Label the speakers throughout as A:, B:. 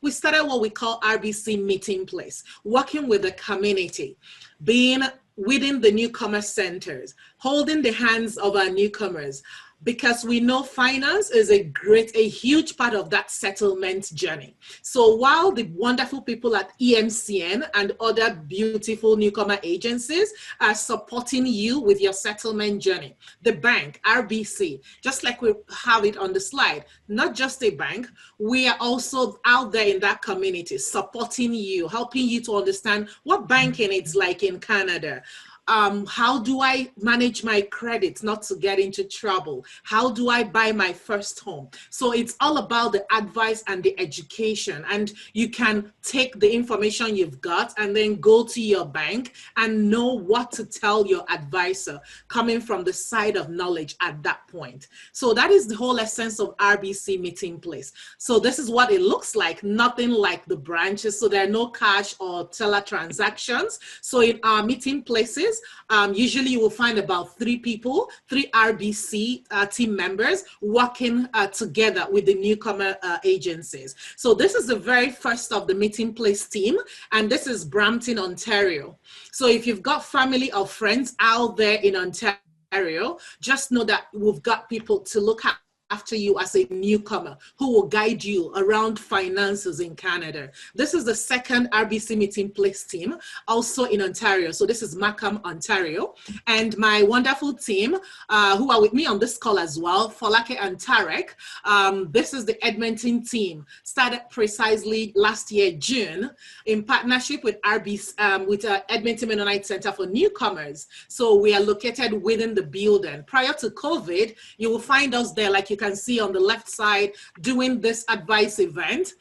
A: we started what we call RBC Meeting Place, working with the community, being within the newcomer centers, holding the hands of our newcomers, because we know finance is a huge part of that settlement journey. So while the wonderful people at EMCN and other beautiful newcomer agencies are supporting you with your settlement journey, the bank, RBC, just like we have it on the slide, not just a bank, we are also out there in that community supporting you, helping you to understand what banking is like in Canada. How do I manage my credit not to get into trouble? How do I buy my first home? So it's all about the advice and the education, and you can take the information you've got and then go to your bank and know what to tell your advisor coming from the side of knowledge at that point. So that is the whole essence of RBC Meeting Place. So this is what it looks like, nothing like the branches. So there are no cash or teller transactions. So in our meeting places, usually you will find about 3 people, 3 RBC team members working together with the newcomer agencies. So this is the very first of the Meeting Place team, and this is Brampton, Ontario. So if you've got family or friends out there in Ontario, just know that we've got people to look at after you as a newcomer who will guide you around finances in Canada. This is the second RBC Meeting Place team, also in Ontario. So this is Markham, Ontario. And my wonderful team who are with me on this call as well, Folake and Tarek. This is the Edmonton team, started precisely last year, June, in partnership with RBC, with Edmonton Mennonite Center for Newcomers. So we are located within the building. Prior to COVID, you will find us there, like you can see on the left side, doing this advice event.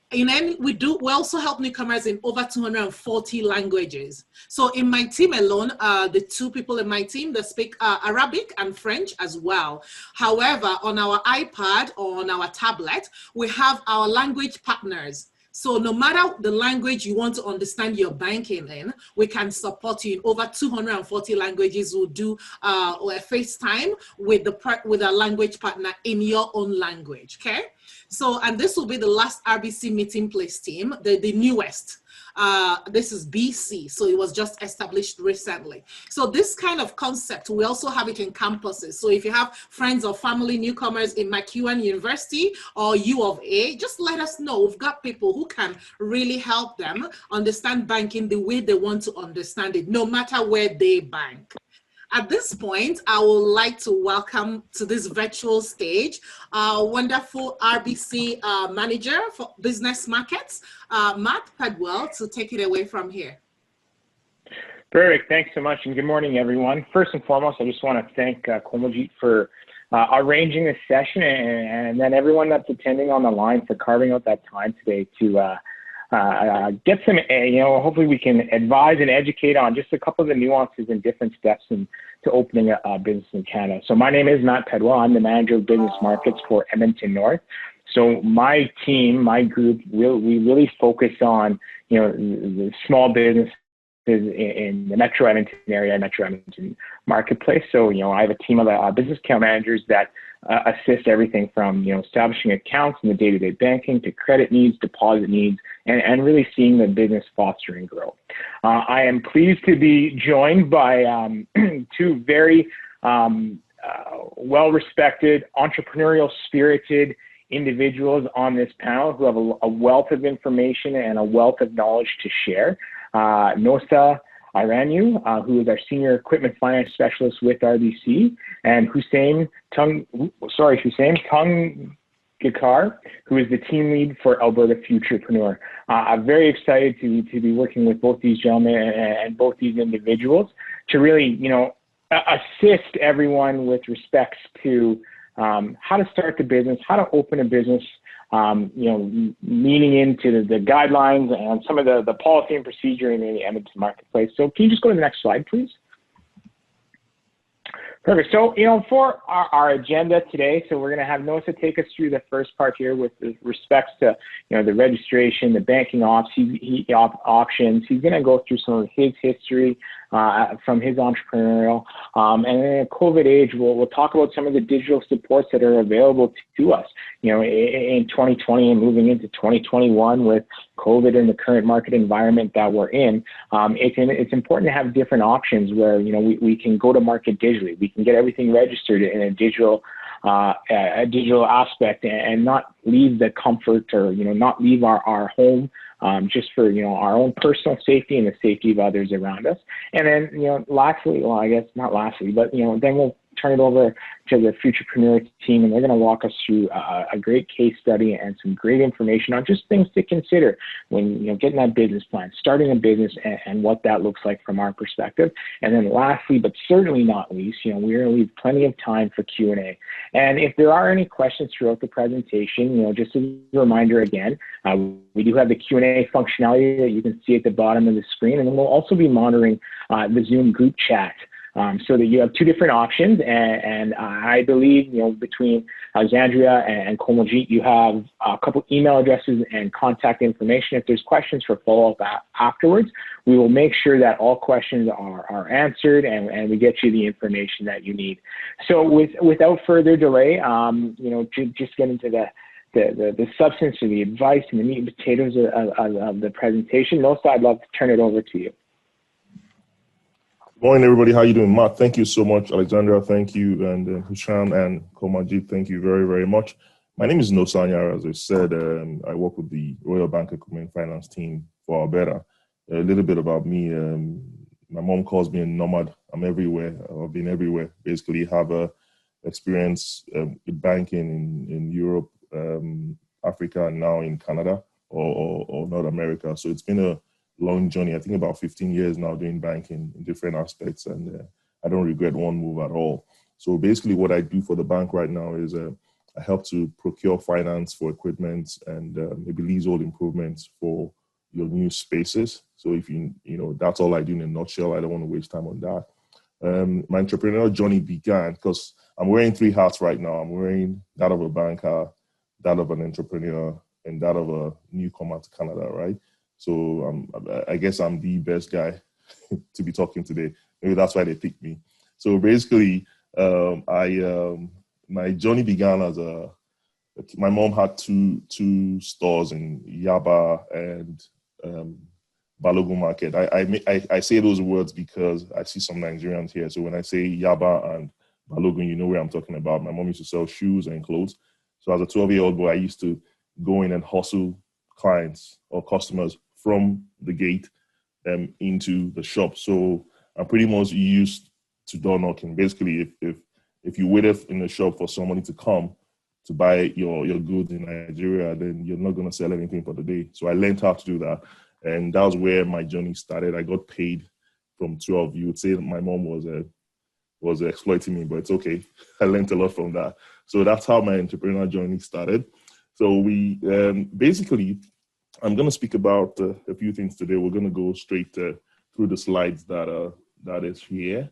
A: We also help newcomers in over 240 languages. So in my team alone, the 2 people in my team, they speak Arabic and French as well. However, on our iPad or on our tablet, we have our language partners. So no matter the language you want to understand your banking in, we can support you in over 240 languages. We'll do a FaceTime with a language partner in your own language, okay? So, and this will be the last RBC Meeting Place team, the newest. This is BC, so it was just established recently. So this kind of concept, we also have it in campuses. So if you have friends or family newcomers in McEwan University or U of A, just let us know. We've got people who can really help them understand banking the way they want to understand it, no matter where they bank. At this point, I would like to welcome to this virtual stage our wonderful RBC manager for business markets, Matt Pedwell, to take it away from here.
B: Perfect. Thanks so much, and good morning, everyone. First and foremost, I just want to thank Komaljeet for arranging this session, and then everyone that's attending on the line for carving out that time today to get some, hopefully we can advise and educate on just a couple of the nuances and different steps to opening a business in Canada. So my name is Matt Pedwell. I'm the manager of business markets for Edmonton North. So my team, my group, we really focus on, the small businesses in the Metro Edmonton area, Metro Edmonton marketplace. So, I have a team of business account managers that assist everything from, establishing accounts in the day-to-day banking to credit needs, deposit needs, and really seeing the business foster and grow. I am pleased to be joined by 2 very well-respected, entrepreneurial spirited individuals on this panel who have a wealth of information and a wealth of knowledge to share. Nosa Iranyu, who is our Senior Equipment Finance Specialist with RBC, and Hussam Tungekar, who is the team lead for Alberta Futurepreneur. I'm very excited to be working with both these gentlemen and both these individuals to really, assist everyone with respects to how to start the business, how to open a business, leaning into the guidelines and some of the policy and procedure in the Edmonton marketplace. So can you just go to the next slide, please? Perfect. So, for our agenda today, so we're going to have Nosa take us through the first part here with respects to, the registration, the banking options. He's going to go through some of his history, from his entrepreneurial. And in a COVID age, we'll talk about some of the digital supports that are available to us, in 2020 and moving into 2021 with COVID and the current market environment that we're in. It's important to have different options where, we can go to market digitally. We can get everything registered in a digital aspect and not leave the comfort or, not leave our home just for, our own personal safety and the safety of others around us. And then, lastly, well, I guess not lastly, but, then we'll turn it over to the Futurpreneur team, and they're going to walk us through a great case study and some great information on just things to consider when, getting that business plan, starting a business, and what that looks like from our perspective. And then lastly, but certainly not least, we're going to leave plenty of time for Q&A. And if there are any questions throughout the presentation, just as a reminder again, we do have the Q&A functionality that you can see at the bottom of the screen, and then we'll also be monitoring the Zoom group chat. So that you have two different options, and I believe, between Alexandria and Komaljeet, you have a couple email addresses and contact information. If there's questions for follow-up afterwards, we will make sure that all questions are answered and we get you the information that you need. So without further delay, just get into the substance of the advice and the meat and potatoes of the presentation. Nosa, I'd love to turn it over to you.
C: Morning, everybody. How you doing? Matt, thank you so much. Alexandra, thank you. And Hussam and Komaljeet, thank you very, very much. My name is Nosa, as I said. I work with the Royal Bank Equipment Finance team for Alberta. A little bit about me. My mom calls me a nomad. I'm everywhere. I've been everywhere. Basically, have a experience with banking in Europe, Africa, and now in Canada or North America. So it's been a long journey. I think about 15 years now doing banking in different aspects, and I don't regret one move at all. So basically what I do for the bank right now is I help to procure finance for equipment and maybe leasehold improvements for your new spaces. So if that's all I do in a nutshell. I don't want to waste time on that. My entrepreneurial journey began because I'm wearing three hats right now. I'm wearing that of a banker, that of an entrepreneur, and that of a newcomer to Canada, right? So I guess I'm the best guy to be talking today. Maybe that's why they picked me. So basically, my journey began as my mom had two stores in Yaba and Balogun Market. I say those words because I see some Nigerians here. So when I say Yaba and Balogun, you know where I'm talking about. My mom used to sell shoes and clothes. So as a 12-year-old boy, I used to go in and hustle clients or customers from the gate into the shop. So I'm pretty much used to door knocking. Basically, if you waited in the shop for somebody to come to buy your goods in Nigeria, then you're not going to sell anything for the day. So I learned how to do that. And that was where my journey started. I got paid from 12. You would say that my mom was exploiting me, but it's okay. I learned a lot from that. So that's how my entrepreneurial journey started. So we basically, I'm going to speak about a few things today. We're going to go straight through the slides that is here.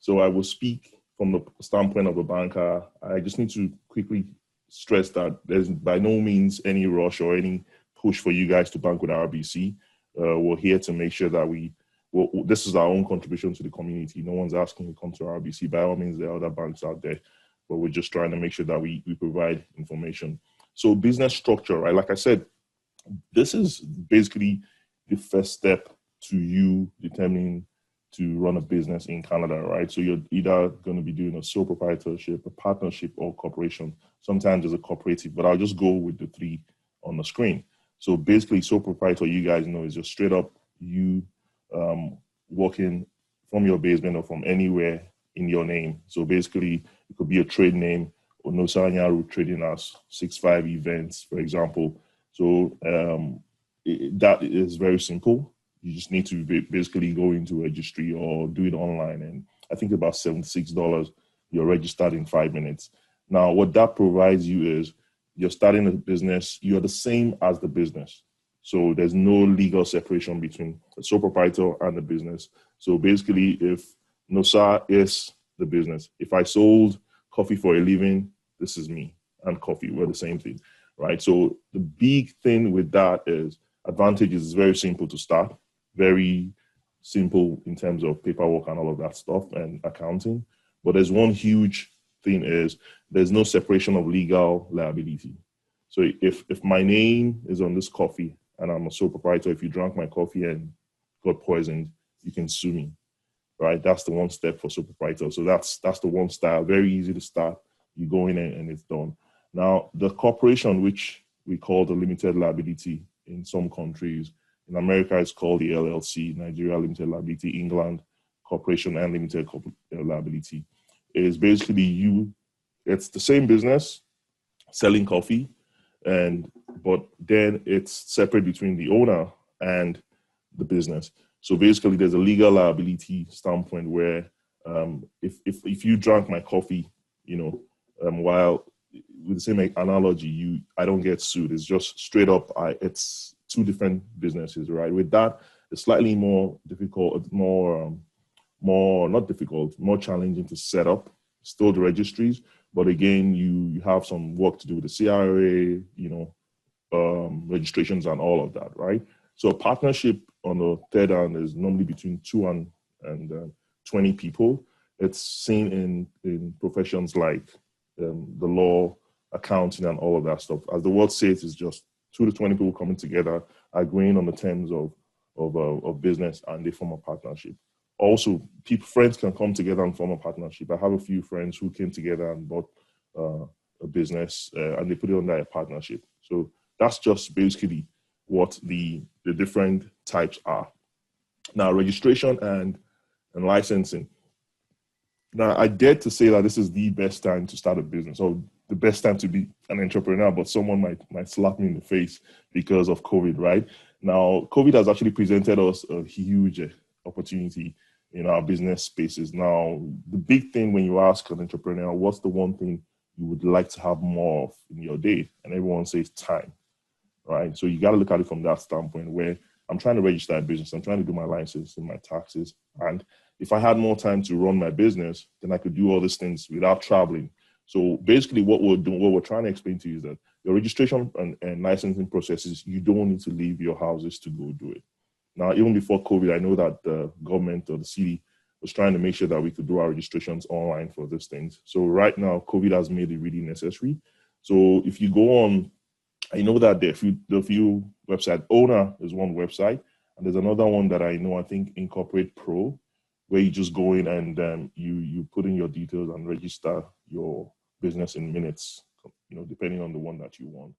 C: So I will speak from the standpoint of a banker. I just need to quickly stress that there's by no means any rush or any push for you guys to bank with RBC. We're here to make sure that this is our own contribution to the community. No one's asking you to come to RBC. By all means, there are other banks out there, but we're just trying to make sure that we provide information. So business structure, right? Like I said, this is basically the first step to you determining to run a business in Canada, right? So you're either going to be doing a sole proprietorship, a partnership, or corporation. Sometimes there's a cooperative, but I'll just go with the three on the screen. So basically, sole proprietor, you guys know, is just straight up you working from your basement or from anywhere in your name. So basically, it could be a trade name, or Nosa trading as 65 events, for example. So that is very simple. You just need to basically go into registry or do it online. And I think about $76, you're registered in 5 minutes. Now, what that provides you is you're starting a business. You're the same as the business. So there's no legal separation between the sole proprietor and the business. So basically, if Nosa is the business, if I sold coffee for a living, this is me and coffee. We're the same thing, right? So the big thing with that is advantage is very simple to start, very simple in terms of paperwork and all of that stuff and accounting. But there's one huge thing is there's no separation of legal liability. So if my name is on this coffee and I'm a sole proprietor, if you drank my coffee and got poisoned, you can sue me, right? That's the one step for sole proprietor. So that's the one style, very easy to start. You go in and it's done. Now, the corporation, which we call the limited liability in some countries, in America, it's called the LLC, Nigeria Limited Liability, England, Corporation and Limited Liability. Is basically it's the same business, selling coffee, but then it's separate between the owner and the business. So basically, there's a legal liability standpoint where if you drank my coffee, while with the same analogy, I don't get sued. It's just straight up. It's two different businesses, right? With that, it's slightly more difficult, more challenging to set up. Still the registries, but again, you have some work to do with the CRA, registrations and all of that, right? So a partnership on the third hand is normally between 2 and 20 people. It's seen in professions like the law, accounting, and all of that stuff. As the word says, it's just 2 to 20 people coming together, agreeing on the terms of business, and they form a partnership. Also, friends can come together and form a partnership. I have a few friends who came together and bought a business and they put it under a partnership. So that's just basically what the different types are. Now, registration and licensing. Now, I dare to say that this is the best time to start a business, or the best time to be an entrepreneur, but someone might slap me in the face because of COVID, right? Now, COVID has actually presented us a huge opportunity in our business spaces. Now, the big thing when you ask an entrepreneur, what's the one thing you would like to have more of in your day? And everyone says time, right? So you got to look at it from that standpoint where I'm trying to register a business. I'm trying to do my license and my taxes. And if I had more time to run my business, then I could do all these things without traveling. So basically what we're trying to explain to you is that your registration and licensing processes, you don't need to leave your houses to go do it. Now, even before COVID, I know that the government or the city was trying to make sure that we could do our registrations online for these things. So right now, COVID has made it really necessary. So if you go on, I know that there are a few websites. Owner is one website, and there's another one that I know, I think Incorporate Pro, where you just go in and you put in your details and register your business in minutes, depending on the one that you want.